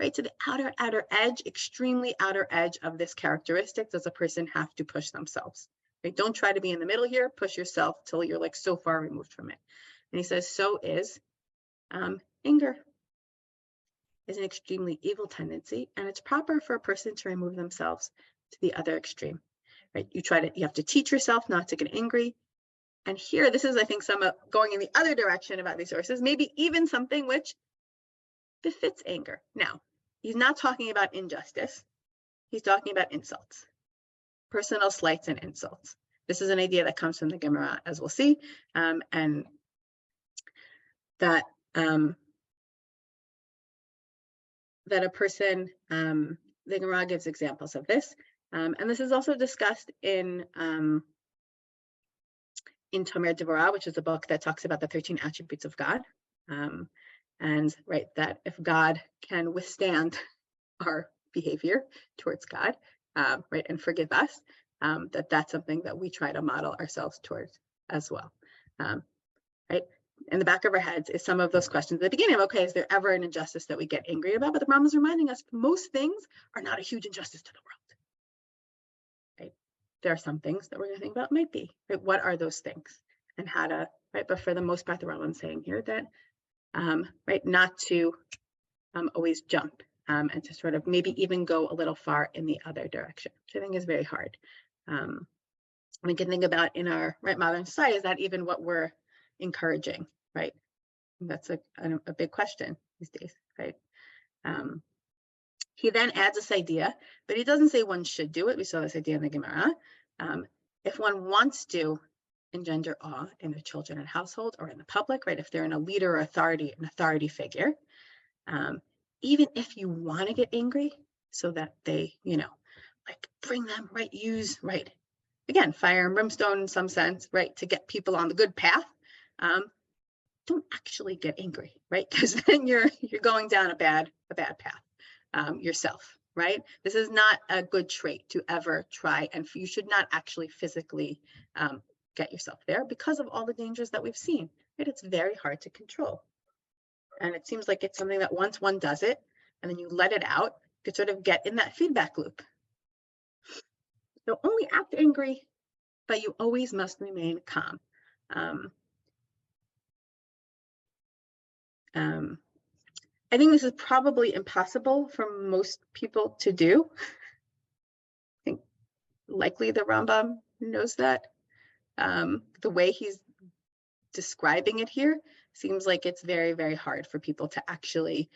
right, to the outer edge, extremely outer edge of this characteristic, does a person have to push themselves, right? Don't try to be in the middle here, push yourself till you're like so far removed from it. And he says, so is anger. Is an extremely evil tendency, and it's proper for a person to remove themselves to the other extreme, right? You have to teach yourself not to get angry. And here, this is, I think, some going in the other direction about these sources, maybe even something which befits anger. Now, he's not talking about injustice. He's talking about insults, personal slights and insults. This is an idea that comes from the Gemara, as we'll see, and that that a person, the Gemara gives examples of this. And this is also discussed in Tomer Devorah, which is a book that talks about the 13 attributes of God. And right, that if God can withstand our behavior towards God, right, and forgive us, that's something that we try to model ourselves towards as well. Right? In the back of our heads is some of those questions at the beginning of, okay, is there ever an injustice that we get angry about? But the Rambam is reminding us most things are not a huge injustice to the world. Right? There are some things that we're going to think about might be, right? What are those things and how to, right? But for the most part, the Rambam is saying here that, right, not to always jump and to sort of maybe even go a little far in the other direction, which I think is very hard. We can think about in our modern society, is that even what we're encouraging, right? That's a big question these days, right? He then adds this idea, but he doesn't say one should do it. We saw this idea in the Gemara. If one wants to engender awe in the children and household or in the public, right? If they're in a leader or an authority figure, even if you want to get angry so that they, like bring them, right? Use, right? Again, fire and brimstone in some sense, right? To get people on the good path. Don't actually get angry, right? Because then you're going down a bad path yourself, right? This is not a good trait to ever try, and you should not actually physically get yourself there because of all the dangers that we've seen, right? It's very hard to control. And it seems like it's something that once one does it, and then you let it out, you could sort of get in that feedback loop. So only act angry, but you always must remain calm. I think this is probably impossible for most people to do. I think likely the Rambam knows that. The way he's describing it here seems like it's very, very hard for people to actually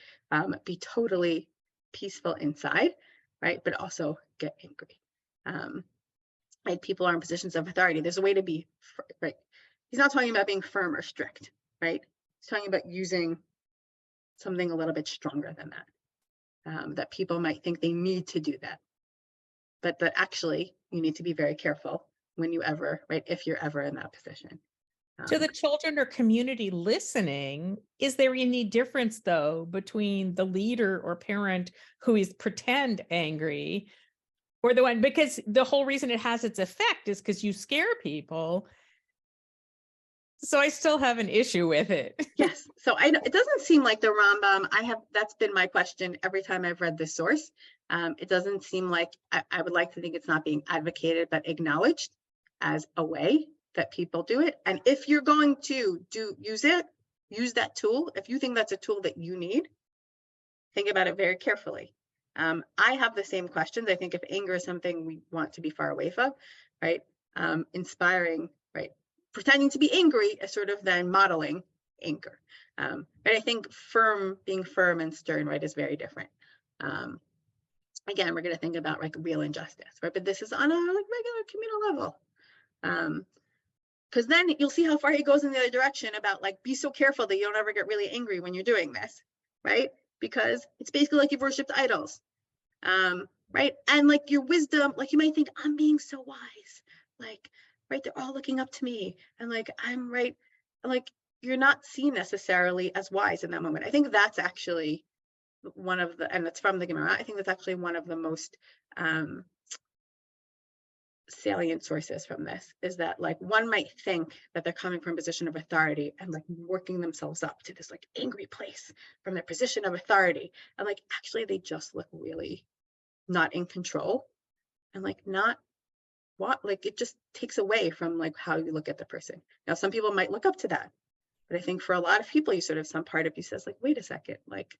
be totally peaceful inside, right? But also get angry. Right? People are in positions of authority. There's a way to be, right? He's not talking about being firm or strict, right? He's talking about using something a little bit stronger than that, that people might think they need to do that. But actually, you need to be very careful when you ever, right, if you're ever in that position.
To the children or community listening, is there any difference, though, between the leader or parent who is pretend angry or the one, because the whole reason it has its effect is because you scare people. So I still have an issue with it.
Yes. So it doesn't seem like the Rambam, that's been my question every time I've read this source. It doesn't seem like, I would like to think it's not being advocated, but acknowledged as a way that people do it. And if you're going to use that tool, if you think that's a tool that you need, think about it very carefully. I have the same questions. I think if anger is something we want to be far away from, right? Inspiring, right? Pretending to be angry is sort of then modeling anger. But I think being firm and stern, right, is very different. Again, we're going to think about like real injustice, right? But this is on a like regular communal level. Because then you'll see how far he goes in the other direction about like, be so careful that you don't ever get really angry when you're doing this, right? Because it's basically like you've worshipped idols, right? And like your wisdom, like you might think, I'm being so wise, like, right? They're all looking up to me and like, I'm right. Like you're not seen necessarily as wise in that moment. I think that's actually one of the, and it's from the Gemara, I think that's actually one of the most salient sources from this, is that like one might think that they're coming from a position of authority and like working themselves up to this like angry place from their position of authority, and like actually they just look really not in control and like not what, like it just takes away from like how you look at the person. Now some people might look up to that, but I think for a lot of people you sort of, some part of you says like, wait a second, like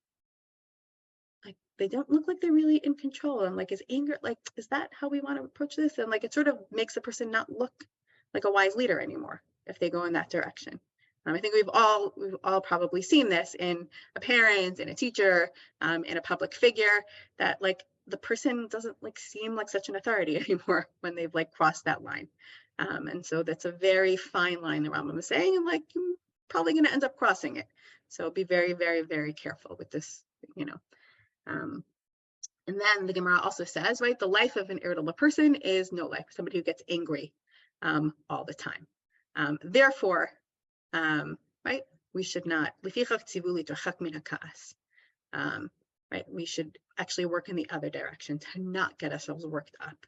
they don't look like they're really in control, and like is anger, like is that how we want to approach this? And like it sort of makes a person not look like a wise leader anymore if they go in that direction. I think we've all probably seen this in a parent, in a teacher, in a public figure, that like the person doesn't like seem like such an authority anymore when they've like crossed that line. And so that's a very fine line the Rambam is saying, and like you're probably going to end up crossing it. So be very, very, very careful with this, you know. And then the Gemara also says, right, the life of an irritable person is no life, somebody who gets angry all the time. Therefore, right, we should not, right, we should actually work in the other direction to not get ourselves worked up.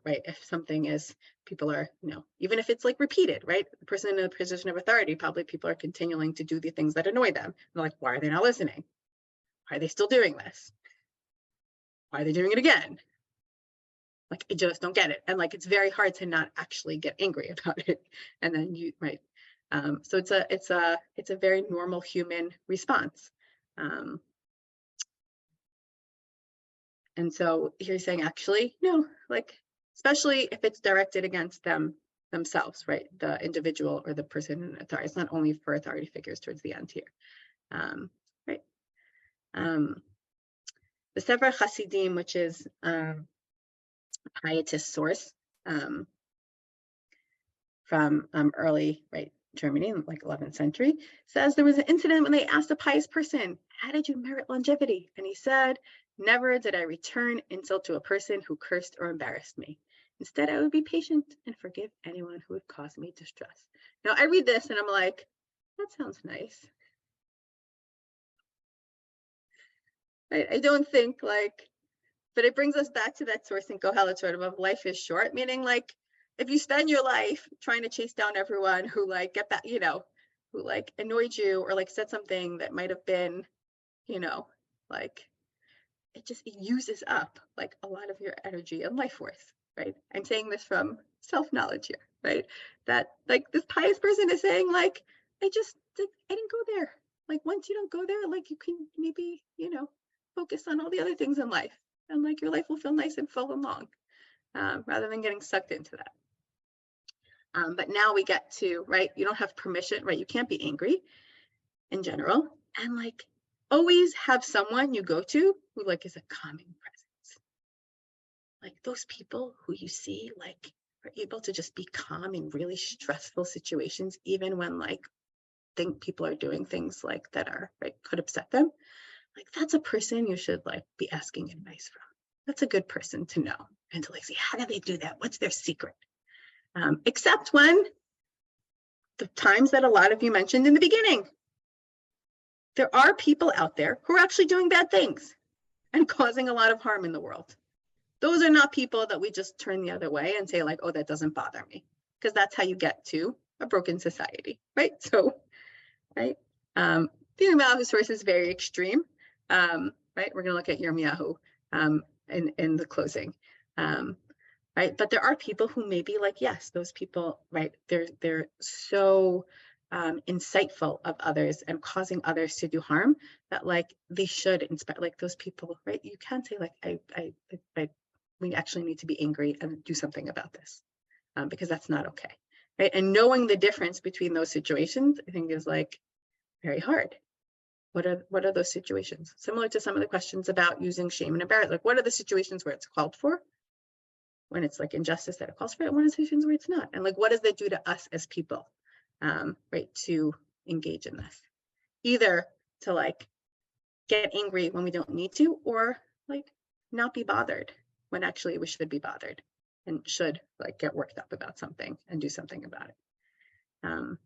Right, if something is, people are, you know, even if it's like repeated, right, the person in a position of authority, probably people are continuing to do the things that annoy them. They're like, why are they not listening? Why are they still doing this? Why are they doing it again? Like, I just don't get it. And like, it's very hard to not actually get angry about it. And then you, right. So it's a very normal human response. And so he's saying, actually, no, like, especially if it's directed against themselves, right? The individual or the person in authority. It's not only for authority figures towards the end here, right? The Sefer Hasidim, which is a pietist source from early, right, Germany, like 11th century, says there was an incident when they asked a pious person, how did you merit longevity? And he said, never did I return insult to a person who cursed or embarrassed me. Instead, I would be patient and forgive anyone who would cause me distress. Now, I read this and I'm like, that sounds nice. I don't think like, but it brings us back to that source in Kohelet sort of life is short, meaning like, if you spend your life trying to chase down everyone who like get back, you know, who like annoyed you or like said something that might have been, you know, like it uses up like a lot of your energy and life force, right? I'm saying this from self-knowledge here, right? That like this pious person is saying like, I didn't go there. Like once you don't go there, like you can maybe, focus on all the other things in life, and like your life will feel nice and full and long, rather than getting sucked into that. But now we get to, right, you don't have permission, right? You can't be angry in general. And like always have someone you go to who like is a calming presence. Like those people who you see like are able to just be calm in really stressful situations, even when like think people are doing things like that are right could upset them. Like that's a person you should like be asking advice from. That's a good person to know and to like see how do they do that? What's their secret? Except when the times that a lot of you mentioned in the beginning, there are people out there who are actually doing bad things and causing a lot of harm in the world. Those are not people that we just turn the other way and say like, oh, that doesn't bother me, because that's how you get to a broken society, right? So, right, the Yirmiyahu source is very extreme, right? We're going to look at Yirmiyahu in the closing, right? But there are people who may be like, yes, those people, right? They're so insightful of others and causing others to do harm that like they should inspire like those people, right? You can't say like we actually need to be angry and do something about this, because that's not okay, right? And knowing the difference between those situations, I think, is like very hard. What are those situations? Similar to some of the questions about using shame and embarrassment. Like, what are the situations where it's called for? When it's like injustice that it calls for it, and what are the situations where it's not? And like, what does that do to us as people, right, to engage in this? Either to like get angry when we don't need to, or like not be bothered when actually we should be bothered and should like get worked up about something and do something about it.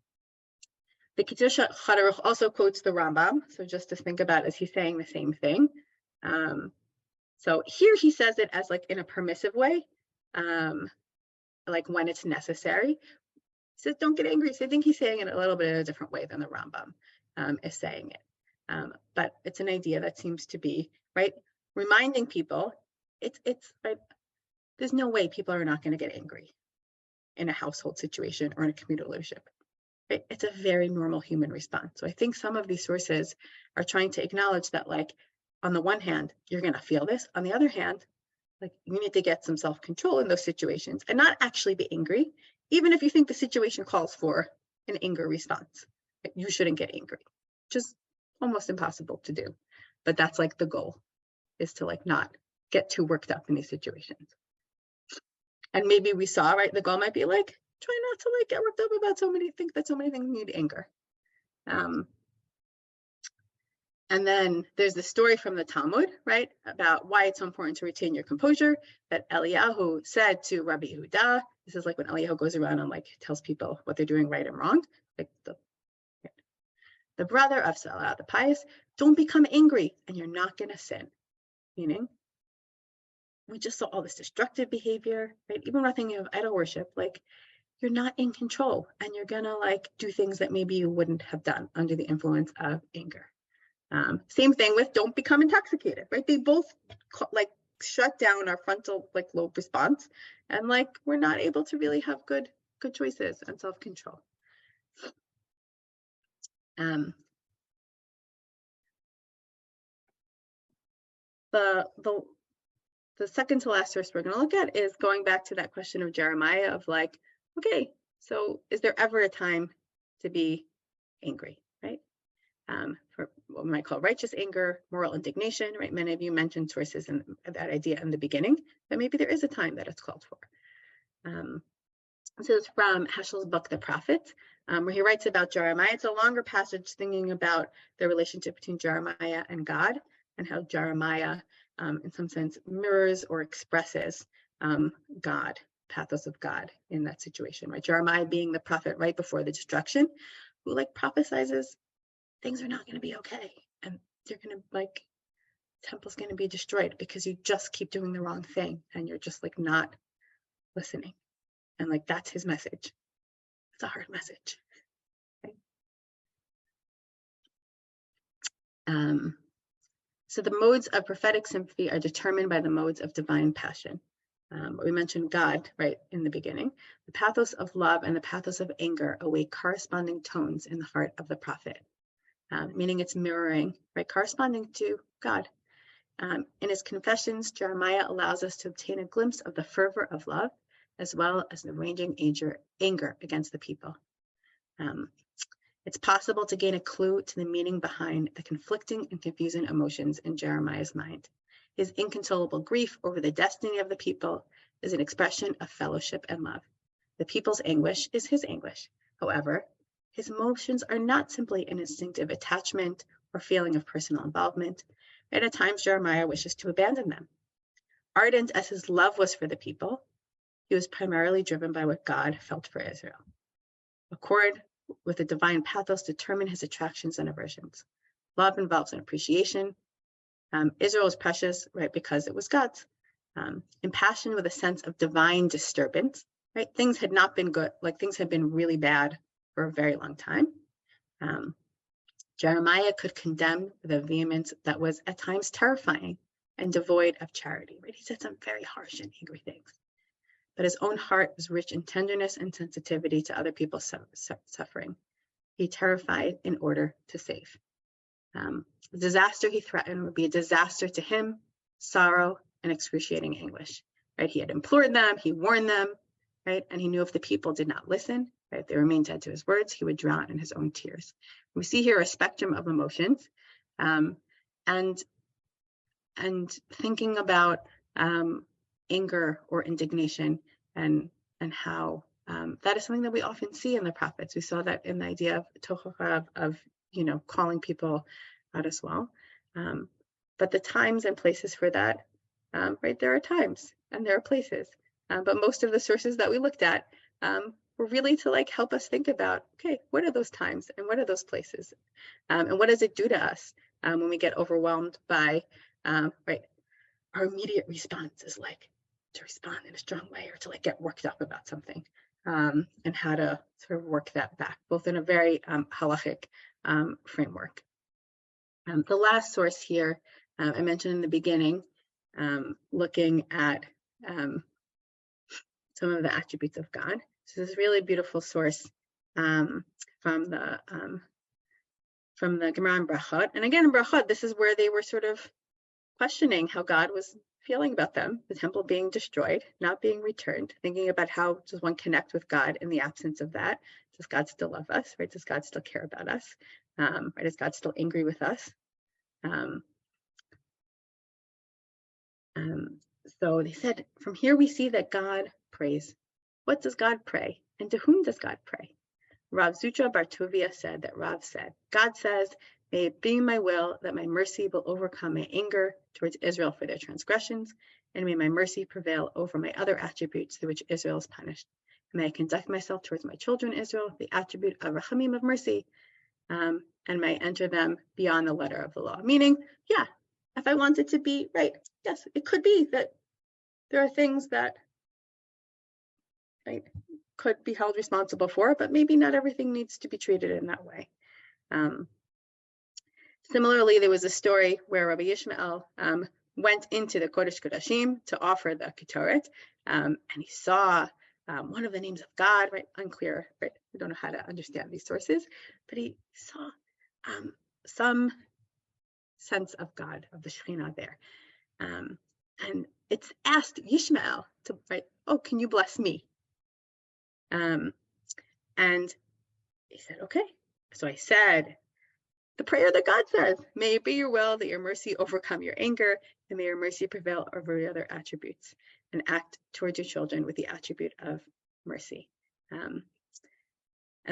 The Kiddusha Chadaruch also quotes the Rambam, so just to think about, is he saying the same thing? So here he says it as like in a permissive way, like when it's necessary. He says, don't get angry. So I think he's saying it a little bit in a different way than the Rambam is saying it. But it's an idea that seems to be, right, reminding people, it's right, there's no way people are not going to get angry in a household situation or in a communal leadership. Right? It's a very normal human response. So I think some of these sources are trying to acknowledge that, like, on the one hand, you're going to feel this. On the other hand, like, you need to get some self-control in those situations and not actually be angry, even if you think the situation calls for an anger response. You shouldn't get angry, which is almost impossible to do. But that's like the goal, is to like not get too worked up in these situations. And maybe we saw, right, the goal might be like, try not to like get worked up about think that so many things need anger. And then there's the story from the Talmud, right, about why it's so important to retain your composure, that Eliyahu said to Rabbi Yehuda. This is like when Eliyahu goes around and like tells people what they're doing right and wrong, like the brother of Salah the pious, don't become angry and you're not going to sin. Meaning, we just saw all this destructive behavior, right? Even when thinking of idol worship, like, you're not in control and you're gonna like do things that maybe you wouldn't have done under the influence of anger. Same thing with don't become intoxicated, right? They both like shut down our frontal like lobe response, and like we're not able to really have good choices and self-control. The second to last source we're going to look at is going back to that question of Jeremiah of like, okay, so is there ever a time to be angry, right? For what we might call righteous anger, moral indignation, right? Many of you mentioned sources and that idea in the beginning, but maybe there is a time that it's called for. This is from Heschel's book, The Prophet, where he writes about Jeremiah. It's a longer passage thinking about the relationship between Jeremiah and God, and how Jeremiah, in some sense, mirrors or expresses God, pathos of God in that situation, right? Jeremiah being the prophet right before the destruction, who like prophesizes things are not going to be okay, and you're going to like, temple's going to be destroyed because you just keep doing the wrong thing and you're just like not listening. And like, that's his message. It's a hard message. Okay. So the modes of prophetic sympathy are determined by the modes of divine passion. We mentioned God right in the beginning. The pathos of love and the pathos of anger awake corresponding tones in the heart of the prophet, meaning it's mirroring, right, corresponding to God. In his confessions, Jeremiah allows us to obtain a glimpse of the fervor of love, as well as the raging anger against the people. It's possible to gain a clue to the meaning behind the conflicting and confusing emotions in Jeremiah's mind. His inconsolable grief over the destiny of the people is an expression of fellowship and love. The people's anguish is his anguish. However, his emotions are not simply an instinctive attachment or feeling of personal involvement, and at times Jeremiah wishes to abandon them. Ardent as his love was for the people, he was primarily driven by what God felt for Israel. Accord with the divine pathos determine his attractions and aversions. Love involves an appreciation. Israel was precious, right, because it was God's. Impassioned with a sense of divine disturbance, right? Things had not been good, like things had been really bad for a very long time. Jeremiah could condemn with a vehemence that was at times terrifying and devoid of charity, right? He said some very harsh and angry things. But his own heart was rich in tenderness and sensitivity to other people's suffering. He terrified in order to save. The disaster he threatened would be a disaster to him, sorrow, and excruciating anguish. Right? He had implored them, he warned them, right? And he knew if the people did not listen, right, if they remained dead to his words, he would drown in his own tears. We see here a spectrum of emotions, and thinking about anger or indignation and how that is something that we often see in the prophets. We saw that in the idea of tochacha, of calling people out as well. But the times and places for that, right, there are times and there are places. But most of the sources that we looked at were really to help us think about, okay, what are those times and what are those places? And what does it do to us when we get overwhelmed by, right, our immediate response is to respond in a strong way or to get worked up about something, and how to sort of work that back, both in a very halakhic framework. The last source here, I mentioned in the beginning, looking at some of the attributes of God. So this is really beautiful source from the Gemara in Brachot. And again, in Brachot, this is where they were sort of questioning how God was feeling about them, the temple being destroyed, not being returned, thinking about how does one connect with God in the absence of that? Does God still love us, right? Does God still care about us? Right? Is God still angry with us? So they said, from here we see that God prays. What does God pray? And to whom does God pray? Rav Zutra Bar Tovia said that Rav said, God says, may it be my will that my mercy will overcome my anger towards Israel for their transgressions, and may my mercy prevail over my other attributes through which Israel is punished. And may I conduct myself towards my children Israel, the attribute of rachamim, of mercy, and may I enter them beyond the letter of the law. Meaning, yeah, if I want it to be right, yes, it could be that there are things that, right, could be held responsible for, but maybe not everything needs to be treated in that way. Similarly, there was a story where Rabbi Yishmael went into the Kodesh Kodashim to offer the Ketoret, and he saw one of the names of God, right? Unclear, right? We don't know how to understand these sources, but he saw some sense of God, of the Shekhinah there. And it's asked Yishmael to, right, oh, can you bless me? And he said, okay. So I said, the prayer that God says, may it be your will that your mercy overcome your anger, and may your mercy prevail over your other attributes, and act towards your children with the attribute of mercy. And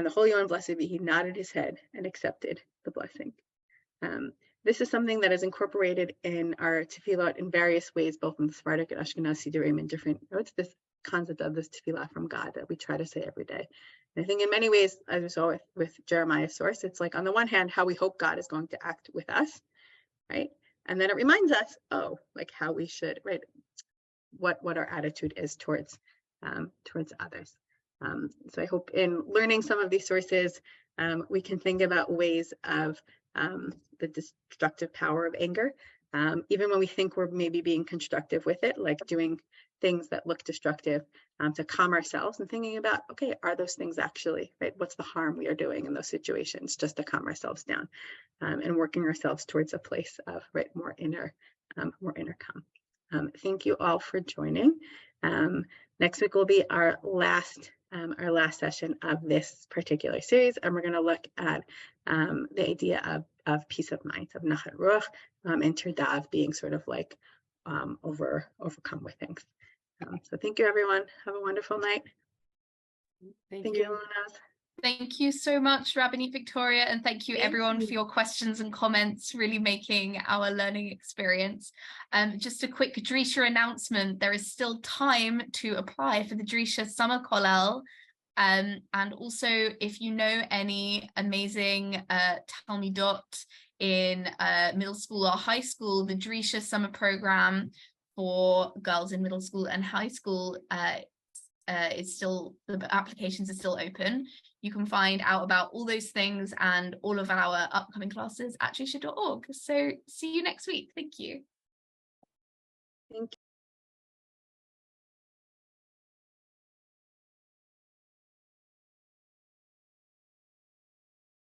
the Holy One, blessed be he, nodded his head and accepted the blessing. This is something that is incorporated in our tefillot in various ways, both in the Sephardic and Ashkenazi Sidurim, in different, it's this concept of this tefillah from God that we try to say every day. And I think in many ways, as we saw with Jeremiah's source, it's on the one hand, how we hope God is going to act with us, right? And then it reminds us, oh, how we should, right? What our attitude is towards others. So I hope in learning some of these sources, we can think about ways of the destructive power of anger, even when we think we're maybe being constructive with it, like doing things that look destructive, to calm ourselves and thinking about, okay, are those things actually, right? What's the harm we are doing in those situations, just to calm ourselves down, and working ourselves towards a place of, right, more inner calm. Thank you all for joining. Next week will be our last session of this particular series, and we're going to look at the idea of peace of mind, of nachat ruach, and tirdav being sort of like overcome with things. So thank you, everyone. Have a wonderful night.
Thank you.
Lunas.
Thank you so much, Rabbanit Victoria, and thank you everyone
you.
for your questions and comments, really making our learning experience. Just a quick Drisha announcement. There is still time to apply for the Drisha Summer Kollel. And also, if you know any amazing Talmudot in middle school or high school, the Drisha Summer Program for girls in middle school and high school is still, the applications are still open. You can find out about all those things and all of our upcoming classes at drisha.org. So see you next week. Thank you.
Thank you.